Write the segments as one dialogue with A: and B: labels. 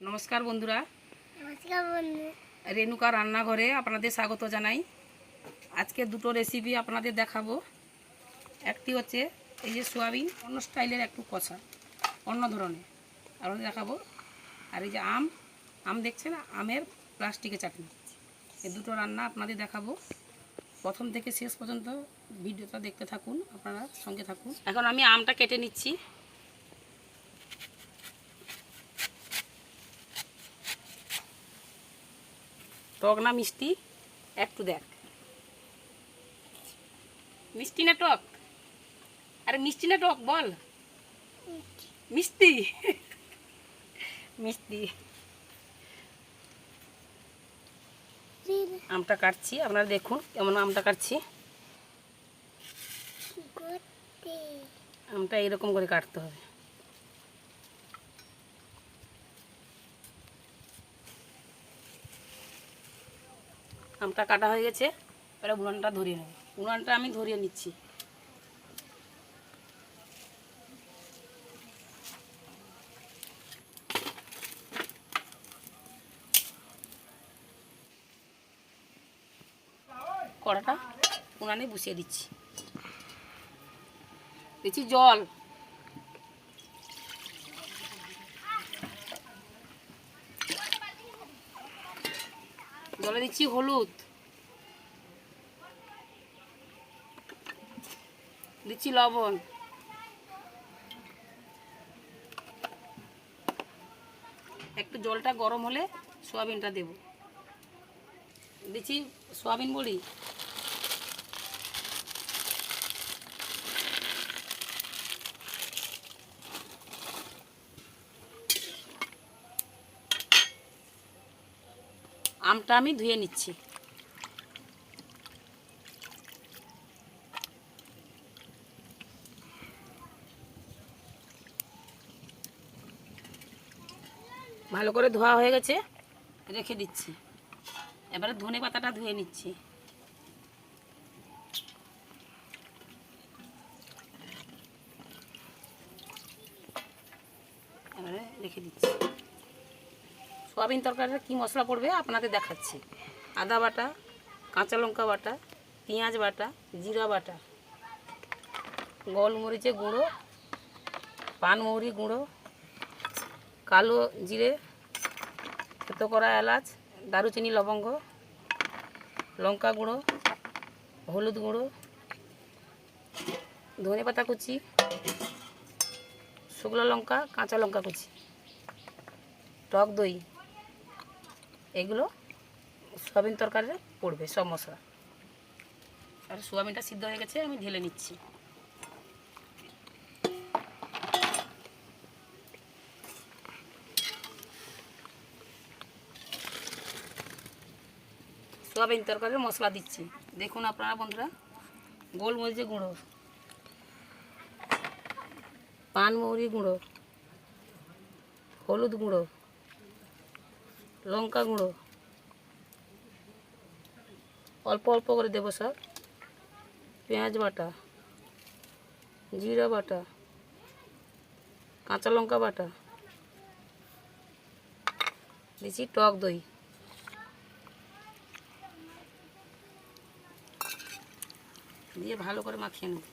A: নমস্কার বন্ধুরা,
B: নমস্কার বন্ধু।
A: রেণুকা রান্নাঘরে আপনাদের স্বাগত জানাই। আজকে দুটো রেসিপি আপনাদের দেখাবো। একটি হচ্ছে এই যে সোয়াবিন, অন্য স্টাইলের একটু কষা, অন্য ধরনের আপনাদের দেখাবো। আর এই যে আম দেখছেন, আমের প্লাস্টিকের চাটনি। এই দুটো রান্না আপনাদের দেখাবো। প্রথম থেকে শেষ পর্যন্ত ভিডিওটা দেখতে থাকুন, আপনারা সঙ্গে থাকুন। এখন আমি আমটা কেটে নিচ্ছি। টক না মিষ্টি একটু দেখ, মিষ্টি না টক? আরে মিষ্টি না টক বল? মিষ্টি। মিষ্টি। আমটা কাটছি, আপনারা দেখুন কেমন আমটা কাটছি। আমটা এরকম করে কাটতে হবে। আমটা কাটা হয়ে গেছে, এবার উনানটা ধরিয়ে নেব। উনানটা আমি ধরিয়ে নিচ্ছি। কড়াটা উনানে বসিয়ে দিচ্ছি। দিচ্ছি জল, জলে দিচ্ছি হলুদ, দিচ্ছি লবণ, একটু জলটা গরম হলে সোয়াবিনটা দেব। দিচ্ছি সোয়াবিন বড়ি, আমটা আমি ধুয়ে নিচ্ছি। ভালো করে ধোয়া হয়ে গেছে, রেখে দিচ্ছি। এবারে ধনে পাতাটা ধুয়ে নিচ্ছি। এবারে রেখে দিচ্ছি। সোয়াবিন তরকারিতে কী মশলা পড়বে আপনাদের দেখাচ্ছি। আদা বাটা, কাঁচা লঙ্কা বাটা, পেঁয়াজ বাটা, জিরা বাটা, গোলমরিচের গুঁড়ো, পানমৌরি গুঁড়ো, কালো জিরে, থেতো করা এলাচ, দারুচিনি লবঙ্গ, লঙ্কা গুঁড়ো, হলুদ গুঁড়ো, ধনে পাতা কুচি, শুকনো লঙ্কা, কাঁচা লঙ্কা কুচি, টক দই, এগুলো সোয়াবিন তরকারিতে পড়বে সব মশলা। আর সোয়াবিনটা সিদ্ধ হয়ে গেছে, আমি ঢেলে নিচ্ছি। সোয়াবিন তরকারির মশলা দিচ্ছি, দেখুন আপনারা বন্ধুরা। গোলমরিচের গুঁড়ো, পানমৌরি গুঁড়ো, হলুদ গুঁড়ো, লঙ্কা গুঁড়ো, অল্প অল্প করে দেবো সব, পেঁয়াজ বাটা, জিরা বাটা, কাঁচা লঙ্কা বাটা, দিচ্ছি টক দই, দিয়ে ভালো করে মাখিয়ে নেব।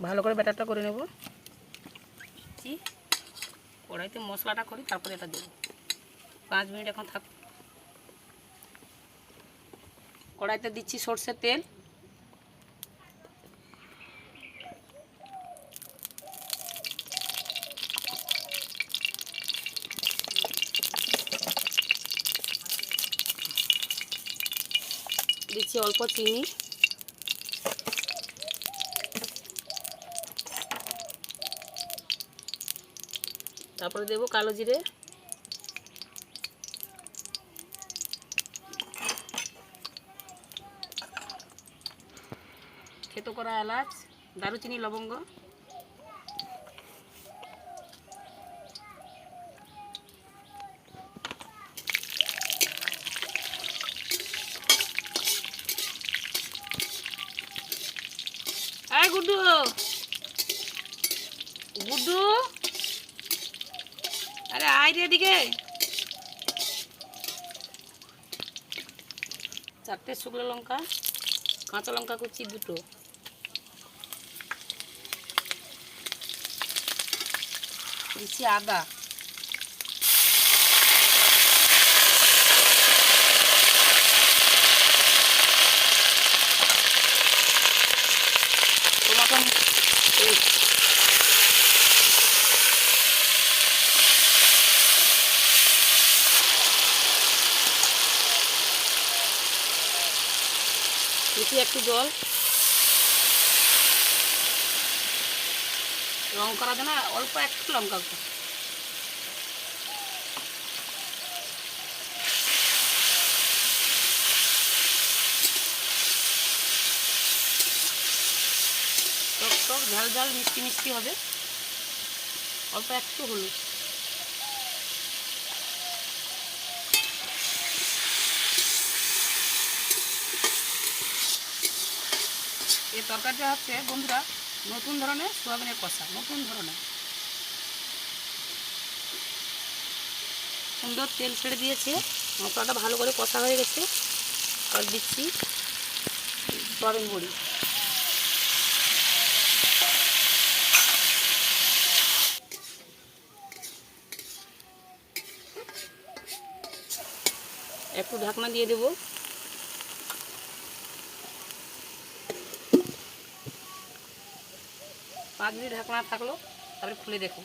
A: ভালো করে ব্যাটারটা করে নেব। কড়াইতে মশলাটা করি, তারপরে এটা দেব। 5 মিনিট এখন থাক। কড়াইতে দিচ্ছি সরষের তেল, দিচ্ছি অল্প চিনি, তারপরে দেবো কালো জিরে, থেতো করা এলাচ, দারুচিনি লবঙ্গ, গুড্ডু, গুড্ডু, আরে আয় রে এদিকে। 4টে শুকনো লঙ্কা, কাঁচা লঙ্কা কুচি 2টো, দিচ্ছি আদা, টমেটো পেস্ট, দিচ্ছি একটু জল। রং করার জন্য অল্প একটু লঙ্কা গুঁড়ো। টক টক ঝাল ঝাল মিষ্টি মিষ্টি হবে। অল্প একটু হলুদ। এই তরকারিটা হচ্ছে বন্ধুরা নতুন ধরনের সোয়াবিনের কষা, নতুন ধরনের। সুন্দর তেল ছেড়ে দিয়েছে, মশলাটা ভালো করে কষা হয়ে গেছে। আর দিচ্ছি সোয়াবিন বড়ি। একটু ঢাকনা দিয়ে দেব। 5 মিনিট ঢাকনা থাকলো, তারপরে খুলে দেখো।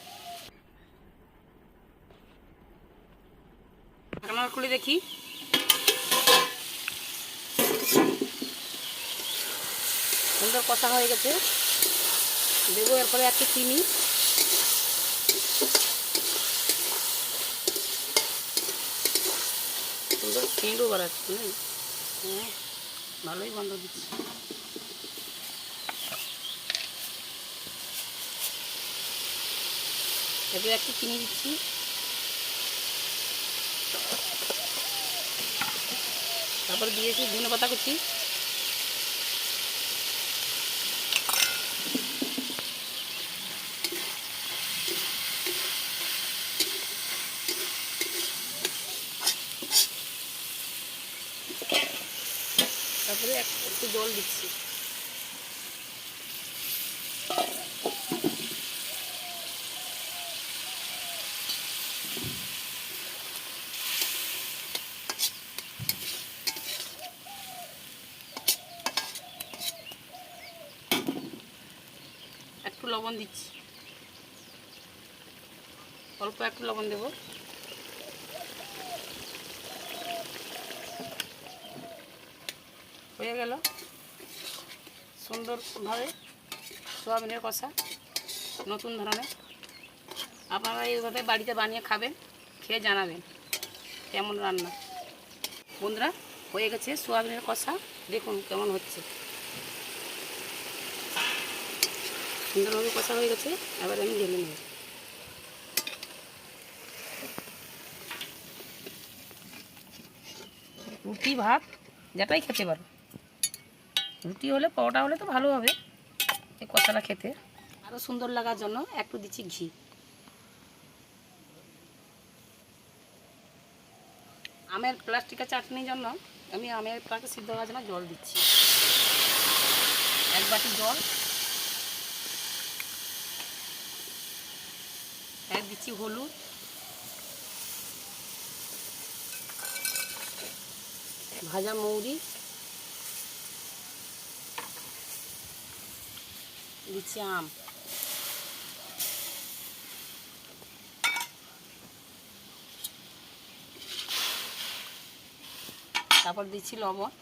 A: ঢাকনা খুলে দেখি, সুন্দর কষা হয়ে গেছে। দেবো এরপরে একটু চিনি, সুন্দর সেন্টও বাড়াচ্ছে। হ্যাঁ, ভালোই গন্ধ দিচ্ছে। এরপরে একটু চিনি দিচ্ছি, তারপরে দিয়েছি ধনেপাতা কুচি, তারপরে একটু জল দিচ্ছি। একটু লবণ দিচ্ছি, অল্প একটু লবণ দেব। হয়ে গেল সুন্দরভাবে সোয়াবিনের কষা, নতুন ধরনের। আপনারা এইভাবে বাড়িতে বানিয়ে খাবেন, খেয়ে জানাবেন কেমন রান্না। বন্ধুরা হয়ে গেছে সোয়াবিনের কষা, দেখুন কেমন হচ্ছে। সুন্দরভাবে কষা হয়ে গেছে। এবার আমি ঢেলে নেব। রুটি ভাত যেটাই খেতে পারো। রুটি হলে পরোটা হলে তো ভালো হবে এই কষাটা খেতে। আরও সুন্দর লাগার জন্য একটু দিচ্ছি ঘি। আমের প্লাস্টিকের চাটনির জন্য আমি আমের প্লাকে সিদ্ধ হওয়ার জন্য জল দিচ্ছি। 1 বাটি জল, দিচ্ছি হলুদ, ভাজা মৌরি, দিচ্ছি আম, তারপর দিচ্ছি লবণ,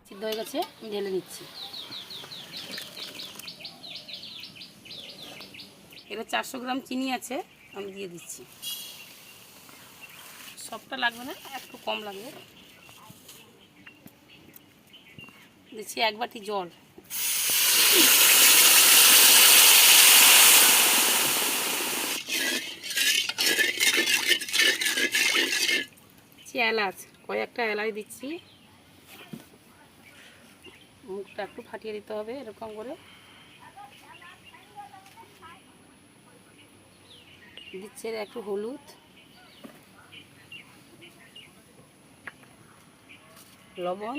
A: সিদ্ধ হয়ে গেছে, আমি ঢেলে নিচ্ছি। এটা 400 গ্রাম চিনি আছে, আমি দিয়ে দিচ্ছি। সবটা লাগবে না, একটু কম লাগবে। দিচ্ছি 1 বাটি জল, এলাচ, কয়েকটা এলাচ দিচ্ছি। মুখটা একটু ফাটিয়ে দিতে হবে এরকম করে। দিচ্ছে একটু হলুদ, লবণ,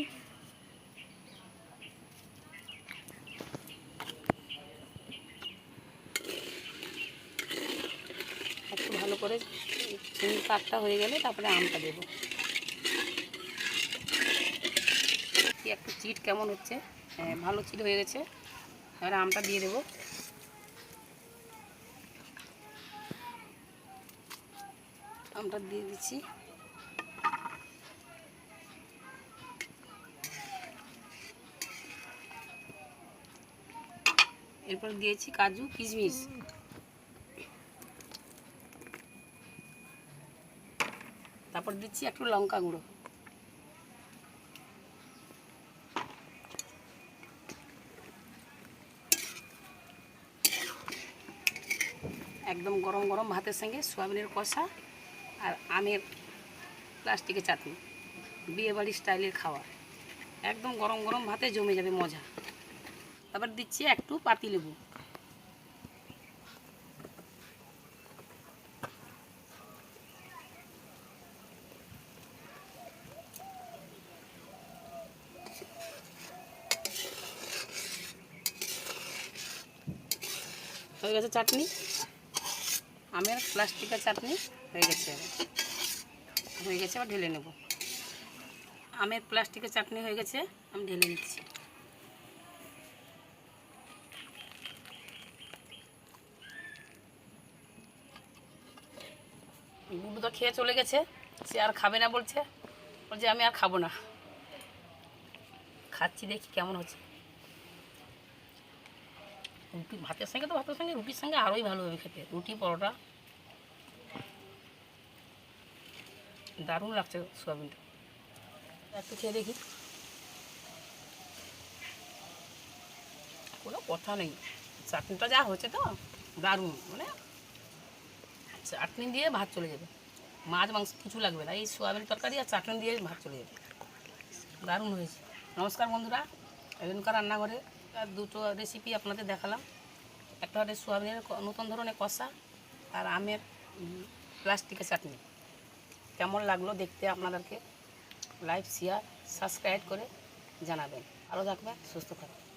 A: একটু ভালো করে চিনি পাকটা হয়ে গেলে তারপরে আমটা দেবো। একটু চিট কেমন হচ্ছে, হ্যাঁ ভালো চিট হয়ে গেছে। এবার আমটা দিয়ে দেবো। আমটা দিয়ে দিচ্ছি। এরপর দিয়েছি কাজু কিশমিশ। তারপর দিচ্ছি একটু লঙ্কা গুঁড়ো। একদম গরম গরম ভাতের সঙ্গে সোয়াবিনের কষা আর আমের প্লাস্টিকের চাটনি, বিয়েবাড়ির স্টাইলের খাওয়া। একদম গরম গরম ভাতে জমে যাবে মজা। তারপর দিচ্ছি একটু পাতিলেবু। হয়ে গেছে চাটনি, আমের প্লাস্টিকের চাটনি হয়ে গেছে। এবার ঢেলে নেব। আমের প্লাস্টিকের চাটনি হয়ে গেছে, আমি ঢেলে নিচ্ছি। গুড্ডু তো খেয়ে চলে গেছে, সে আর খাবে না বলছে আমি আর খাবো না। খাচ্ছি, দেখি কেমন হচ্ছে। রুটি ভাতের সঙ্গে রুটির সঙ্গে আরোই ভালো হবে খেতে। রুটি পরোটা দারুণ লাগছে সোয়াবিনটা। একটু খেয়ে দেখি। কোনো কথা নেই, চাটনিটা যা হচ্ছে তো দারুণ, মানে চাটনি দিয়ে ভাত চলে যাবে। মাছ মাংস কিছু লাগবে না, এই সোয়াবিন তরকারি আর চাটনি দিয়ে ভাত চলে যাবে। দারুণ হয়েছে। নমস্কার বন্ধুরা, এখনকার রান্নাঘরে দুটো রেসিপি আপনাদের দেখালাম। একটা হচ্ছে সোয়াবিনের নতুন ধরনের কষা আর আমের প্লাস্টিকের চাটনি। কেমন লাগলো দেখতে আপনাদেরকে লাইক শেয়ার সাবস্ক্রাইব করে জানাবেন। ভালো থাকবেন, সুস্থ থাকবেন।